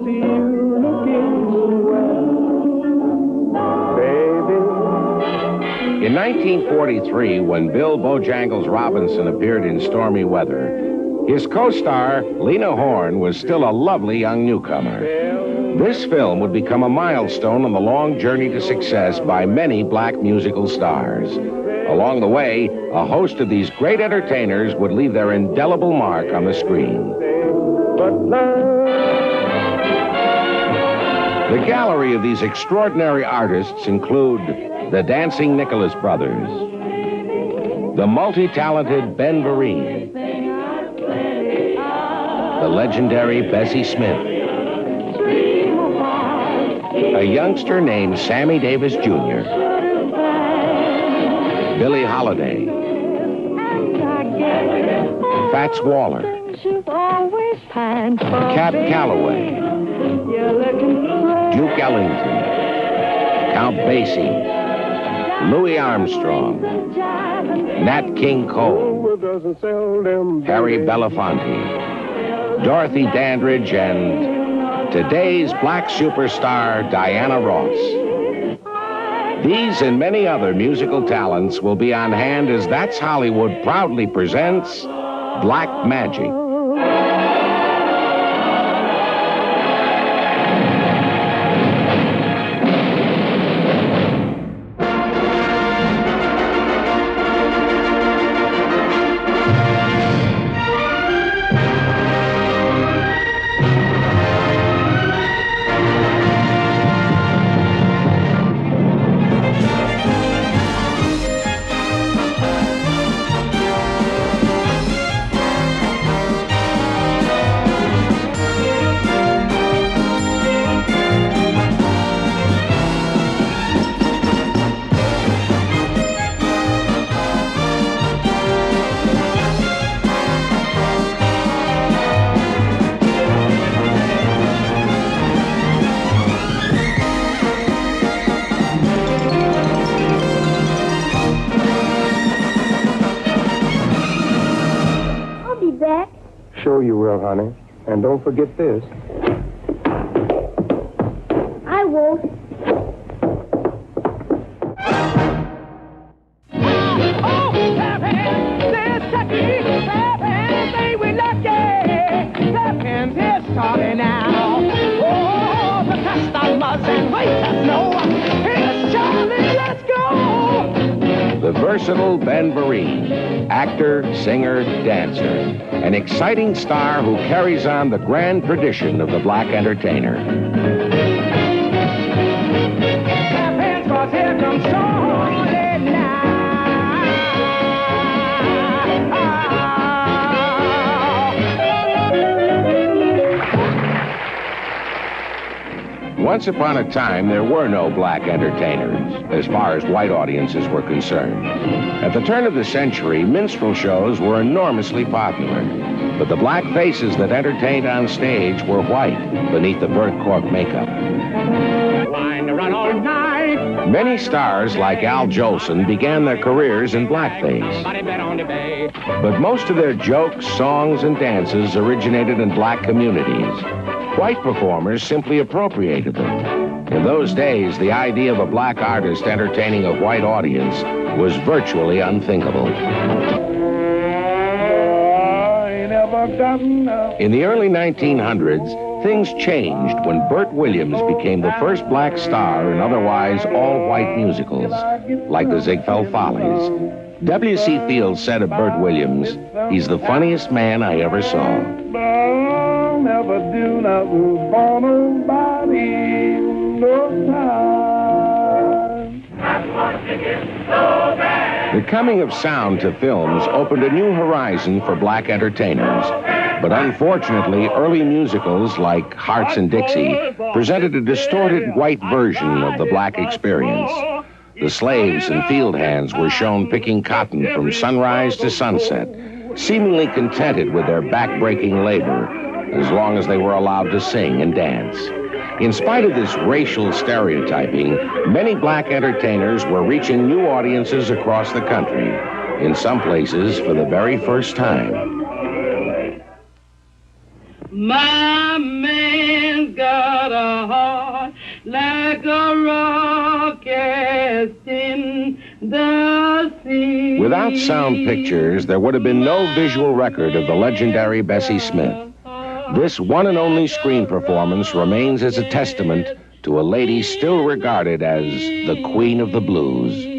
see you looking well, baby. In 1943, when Bill Bojangles Robinson appeared in Stormy Weather, his co-star, Lena Horne, was still a lovely young newcomer. This film would become a milestone on the long journey to success by many black musical stars. Along the way, a host of these great entertainers would leave their indelible mark on the screen. The gallery of these extraordinary artists include the Dancing Nicholas Brothers, the multi-talented Ben Vereen, the legendary Bessie Smith, a youngster named Sammy Davis Jr., Billie Holiday, Fats Waller, Cab Calloway, Duke Ellington, Count Basie, Louis Armstrong, Nat King Cole, Harry Belafonte, Dorothy Dandridge, and today's black superstar, Diana Ross. These and many other musical talents will be on hand as That's Hollywood proudly presents Black Magic. Sure you will, honey. And don't forget this. I won't. Oh, clap hands, there's Chucky. Clap hands, ain't we lucky? Clap hands, here's Charlie now. Oh, the customers and waiters know. Here's Charlie, let's go. The versatile Ben Vereen, actor, singer, dancer, an exciting star who carries on the grand tradition of the black entertainer. Clap hands, 'cause here comes Charlie now. Once upon a time, there were no black entertainers, as far as white audiences were concerned. At the turn of the century, minstrel shows were enormously popular, but the black faces that entertained on stage were white beneath the burnt cork makeup. Line to run all night. Many stars like Al Jolson began their careers in blackface, Somebody bet on the bay. but most of their jokes, songs, and dances originated in black communities. White performers simply appropriated them. In those days, the idea of a black artist entertaining a white audience was virtually unthinkable. In the early 1900s, things changed when Bert Williams became the first black star in otherwise all-white musicals, like the Ziegfeld Follies. W.C. Fields said of Bert Williams, "He's the funniest man I ever saw." Never do nothing for nobody, no time. The coming of sound to films opened a new horizon for black entertainers. But unfortunately, early musicals like Hearts and Dixie presented a distorted white version of the black experience. The slaves and field hands were shown picking cotton from sunrise to sunset, seemingly contented with their back-breaking labor, as long as they were allowed to sing and dance. In spite of this racial stereotyping, many black entertainers were reaching new audiences across the country, in some places for the very first time. My man got a heart like a rock cast in the sea. Without sound pictures, there would have been no visual record of the legendary Bessie Smith. This one and only screen performance remains as a testament to a lady still regarded as the Queen of the Blues.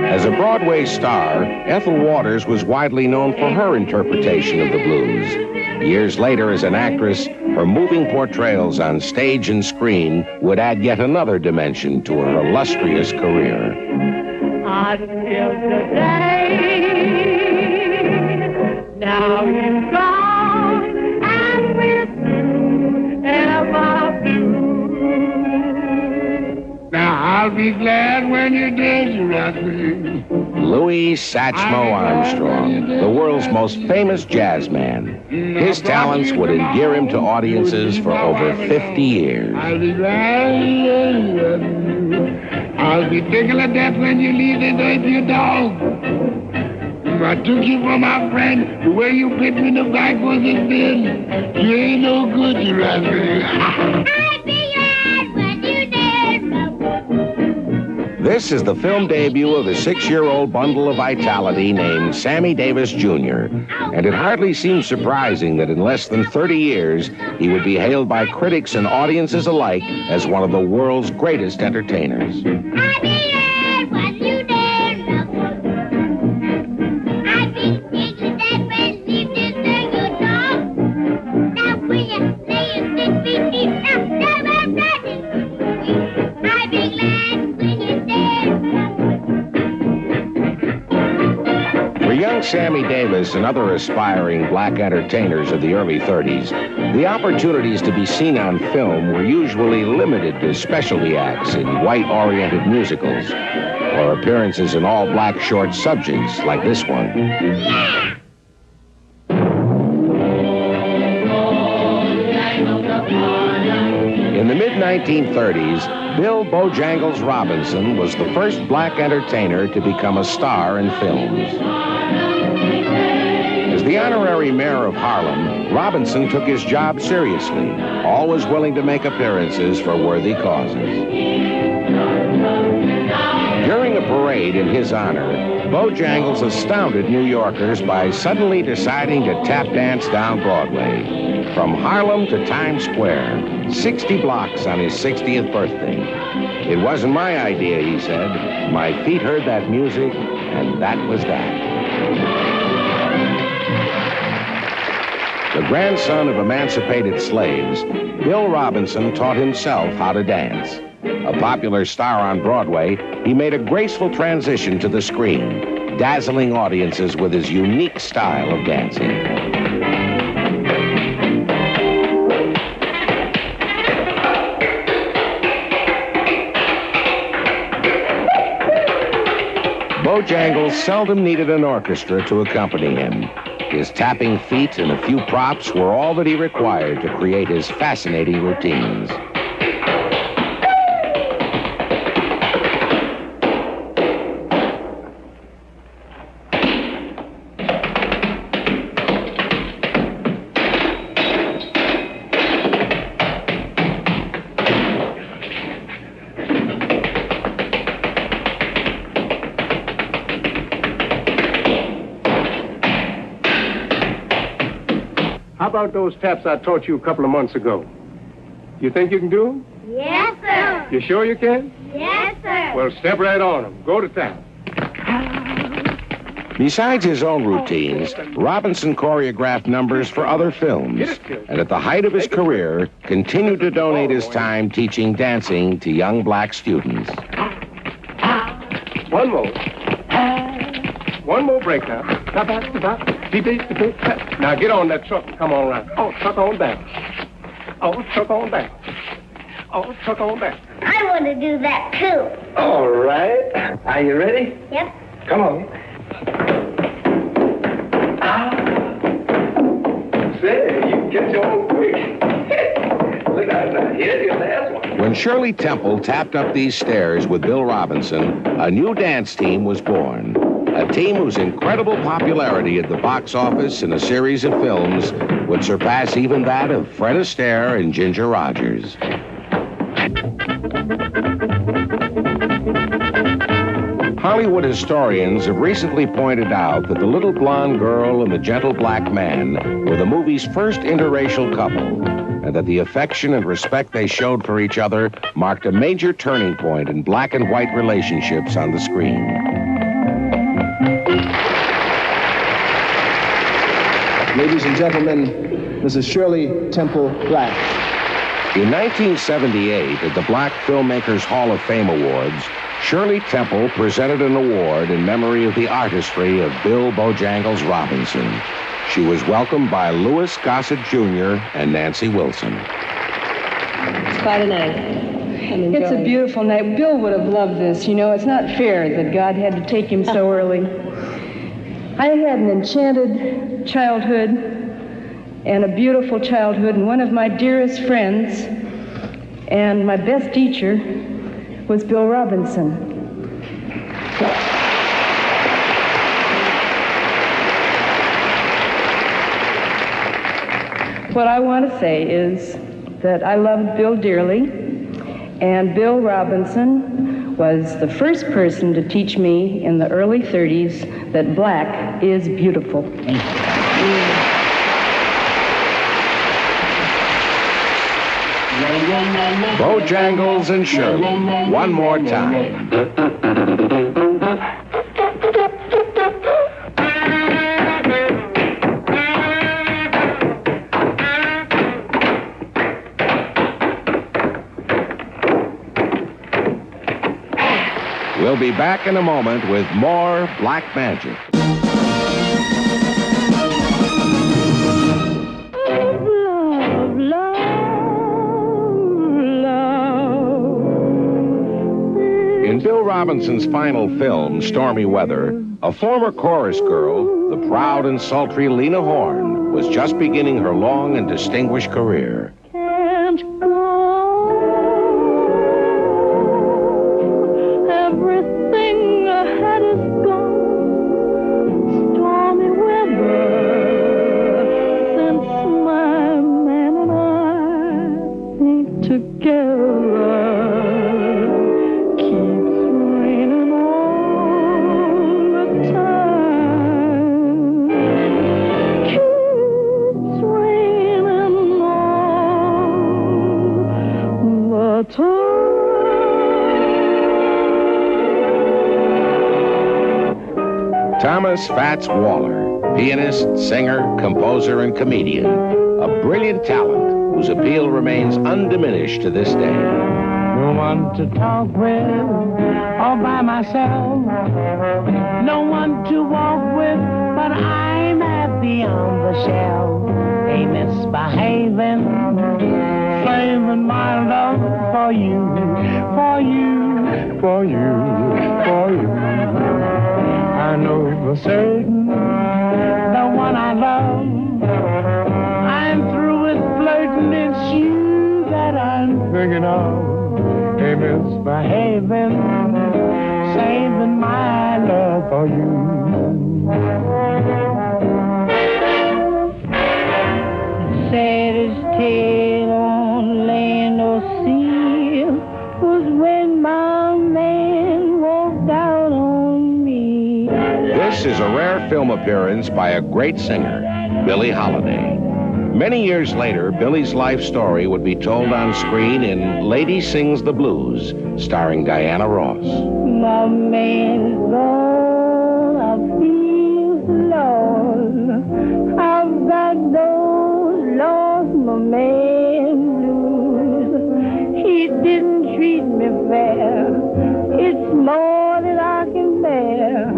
As a Broadway star, Ethel Waters was widely known for her interpretation of the blues. Years later, as an actress, her moving portrayals on stage and screen would add yet another dimension to her illustrious career. Until today, now he's gone, and we're through, ever blue. Now, I'll be glad when you're dead, you rascal. Louis Satchmo Armstrong, the world's most famous jazz man. His talents would endear him to audiences for over 50 years. I'll be glad. I'll be tickled to death when you leave this earth, you dog. I took you for my friend. The way you bit me in the back was a sin. You ain't no good, you rascal. I'll be glad when you dead, my boy. This is the film debut of a 6-year-old bundle of vitality named Sammy Davis Jr., and it hardly seems surprising that in less than 30 years, he would be hailed by critics and audiences alike as one of the world's greatest entertainers. I'll be glad when you dead, my boy. I'll be tickled to death when you leave this earth, you dog. Now when you lay your 6 feet deep, now I'm ready. I'll be glad when you're dead, my boy. For young Sammy Davis and other aspiring black entertainers of the early 30s, the opportunities to be seen on film were usually limited to specialty acts in white-oriented musicals or appearances in all-black short subjects like this one. In the mid-1930s, Bill Bojangles Robinson was the first black entertainer to become a star in films. As the honorary mayor of Harlem, Robinson took his job seriously, always willing to make appearances for worthy causes. During a parade in his honor, Bojangles astounded New Yorkers by suddenly deciding to tap dance down Broadway. From Harlem to Times Square, 60 blocks on his 60th birthday. It wasn't my idea, he said. My feet heard that music, and that was that. The grandson of emancipated slaves, Bill Robinson taught himself how to dance. A popular star on Broadway, he made a graceful transition to the screen, dazzling audiences with his unique style of dancing. Bojangles seldom needed an orchestra to accompany him. His tapping feet and a few props were all that he required to create his fascinating routines. How about those taps I taught you a couple of months ago? You think you can do them? Yes, sir. You sure you can? Yes, sir. Well, step right on them. Go to town. Besides his own routines, Robinson choreographed numbers for other films, and at the height of his career, continued to donate his time teaching dancing to young black students. One more. One more break now. Now get on that truck and come on around. Oh, truck on down. Oh, truck on down. Oh, truck on down. I want to do that too. All right. Are you ready? Yep. Come on. Say, you can catch on quick. Look out now. Here's your last one. When Shirley Temple tapped up these stairs with Bill Robinson, a new dance team was born. A team whose incredible popularity at the box office in a series of films would surpass even that of Fred Astaire and Ginger Rogers. Hollywood historians have recently pointed out that the little blonde girl and the gentle black man were the movie's first interracial couple, and that the affection and respect they showed for each other marked a major turning point in black and white relationships on the screen. Ladies and gentlemen, Mrs. Shirley Temple Black. In 1978, at the Black Filmmakers Hall of Fame Awards, Shirley Temple presented an award in memory of the artistry of Bill Bojangles Robinson. She was welcomed by Louis Gossett Jr. and Nancy Wilson. It's quite a night. It's a beautiful night. Bill would have loved this. You know, it's not fair that God had to take him so early. I had an enchanted childhood and a beautiful childhood, and one of my dearest friends and my best teacher was Bill Robinson. What I want to say is that I loved Bill dearly, and Bill Robinson was the first person to teach me in the early 30s that black is beautiful. Bojangles and Shirley, one more time. We'll be back in a moment with more Black Magic. In Bill Robinson's final film, Stormy Weather, a former chorus girl, the proud and sultry Lena Horne, was just beginning her long and distinguished career. Can't go. Everything ahead is gone. Stormy weather since my man and I ain't together. Thomas Fats Waller, pianist, singer, composer, and comedian, a brilliant talent whose appeal remains undiminished to this day. No one to talk with, all by myself. No one to walk with, but I'm happy on the shelf. Ain't misbehaving, saving my love for you, for you, for you, for you. I know for certain the one I love. I'm through with flirting, it's you that I'm thinking of. Hey, misbehaving, saving my love for you. Saddest tale on land or sea was when my man walked out on me. This is a rare film appearance by a great singer, Billie Holiday. Many years later, Billie's life story would be told on screen in Lady Sings the Blues, starring Diana Ross. My man's gone, I feel Lord, I've got those lost my man blues. He didn't treat me fair. It's more than I can bear.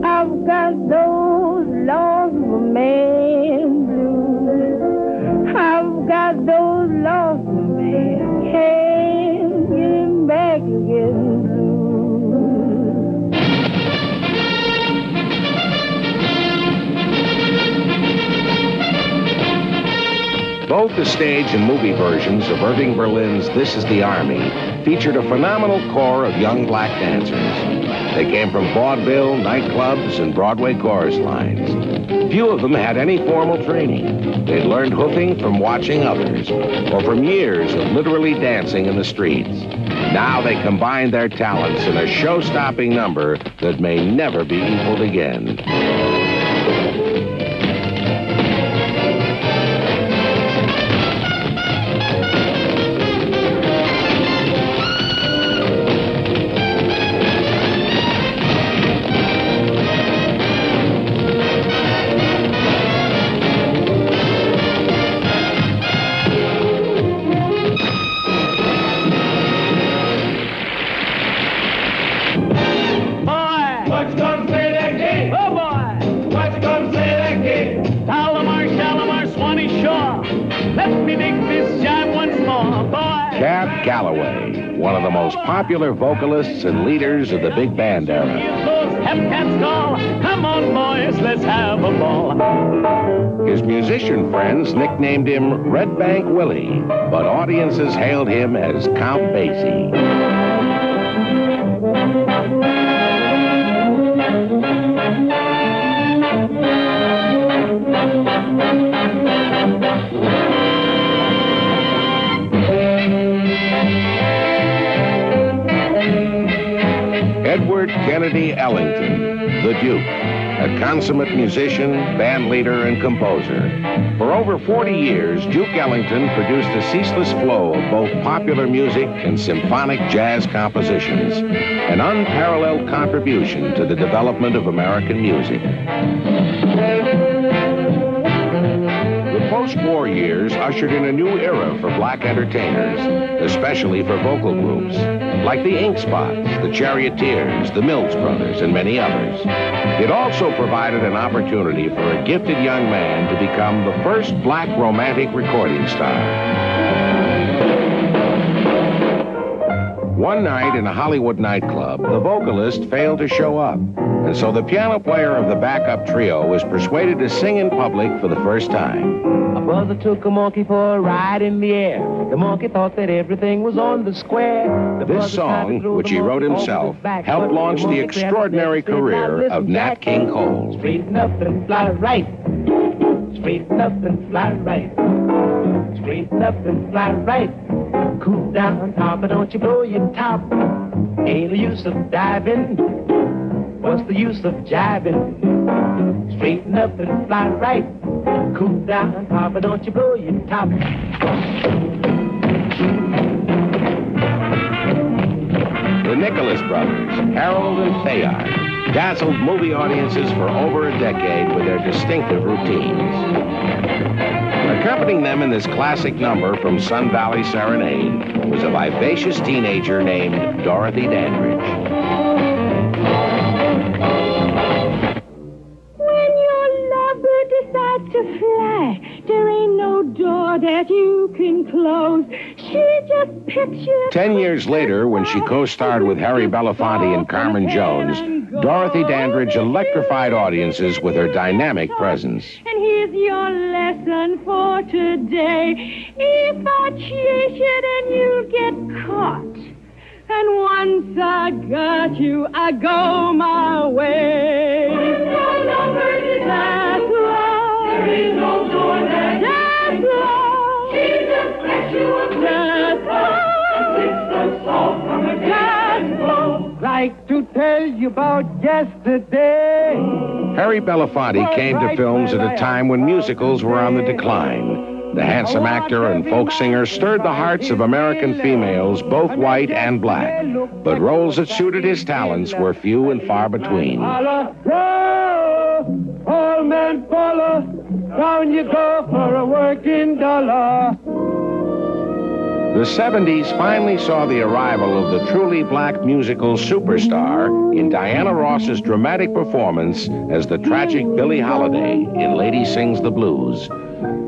I've got those lost my man blues. I've got those lost my man. Can't get him back again blues. Both the stage and movie versions of Irving Berlin's This Is the Army featured a phenomenal corps of young black dancers. They came from vaudeville, nightclubs, and Broadway chorus lines. Few of them had any formal training. They'd learned hoofing from watching others, or from years of literally dancing in the streets. Now they combined their talents in a show-stopping number that may never be equaled again. Cab Calloway, one of the most popular vocalists and leaders of the big band era. Come on, boys, let's have a ball. His musician friends nicknamed him Red Bank Willie, but audiences hailed him as Count Basie. Edward Kennedy Ellington, the Duke, a consummate musician, band leader, and composer. For over 40 years, Duke Ellington produced a ceaseless flow of both popular music and symphonic jazz compositions, an unparalleled contribution to the development of American music. The post-war years ushered in a new era for black entertainers, especially for vocal groups, like the Ink Spots, the Charioteers, the Mills Brothers, and many others. It also provided an opportunity for a gifted young man to become the first black romantic recording star. One night in a Hollywood nightclub, the vocalist failed to show up, and so the piano player of the backup trio was persuaded to sing in public for the first time. A brother took a monkey for a ride in the air. The monkey thought that everything was on the square. This song, which he wrote himself, helped launch the extraordinary career of Nat King Cole. Straighten up and fly right. Straighten up and fly right. Straighten up and fly right. Cool down, Papa, don't you blow your top. Ain't the use of diving. What's the use of jiving? Straighten up and fly right. Cool down, Papa, don't you blow your top. The Nicholas Brothers, Harold and Fayard, dazzled movie audiences for over a decade with their distinctive routines. Accompanying them in this classic number from Sun Valley Serenade was a vivacious teenager named Dorothy Dandridge. When your lover decides to fly, there ain't no door that you can close. She just pictures... 10 years later, when she co-starred with Harry Belafonte and Carmen Jones, Dorothy Dandridge electrified audiences with her dynamic presence. And here's your lesson for today. If I chase you, then you'll get caught. And once I got you, I go my way. No longer that's love. There is no door that's love. She just lets you up. That's love. And takes the salt from a gas flow. Like to tell you about yesterday. Harry Belafonte came to films at a time when musicals were on the decline. The handsome actor and folk singer stirred the hearts of American females, both white and black. But roles that suited his talents were few and far between. man follow, down you go for a working dollar. The 70s finally saw the arrival of the truly black musical superstar in Diana Ross's dramatic performance as the tragic Billie Holiday in Lady Sings the Blues.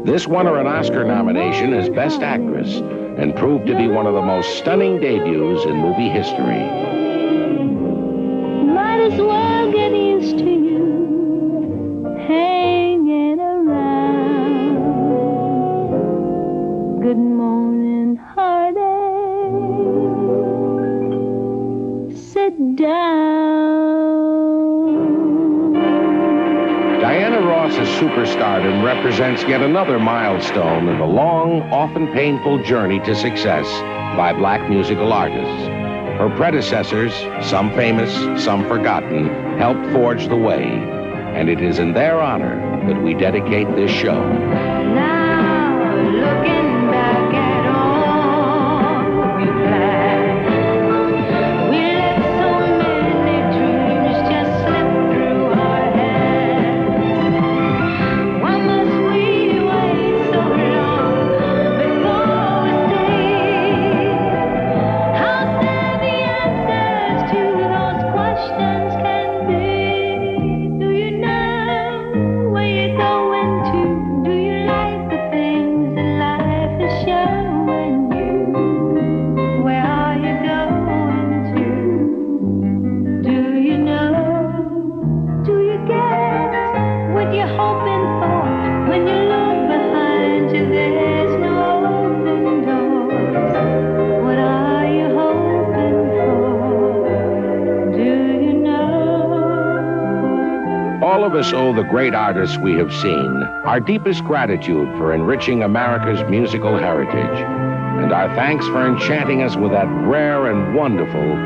This won her an Oscar nomination as Best Actress and proved to be one of the most stunning debuts in movie history. Might as well get used to you hanging around. Good morning, heartache. Sit down. Diana Ross's superstardom represents yet another milestone in the long, often painful journey to success by black musical artists. Her predecessors, some famous, some forgotten, helped forge the way, and it is in their honor that we dedicate this show. Now, looking back at all we planned, we let so many dreams just slip through our hands. Why must we wait so long before we see how sad the answers to those questions can be? Do you know where you're going to? Do you like the things that life is showing you? Where are you going to? Do you know? Do you get what you're hoping for? When you look behind you, there's no open doors. What are you hoping for? Do you know? All of us owe the great artists we have seen our deepest gratitude for enriching America's musical heritage, and our thanks for enchanting us with that rare and wonderful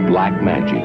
black magic.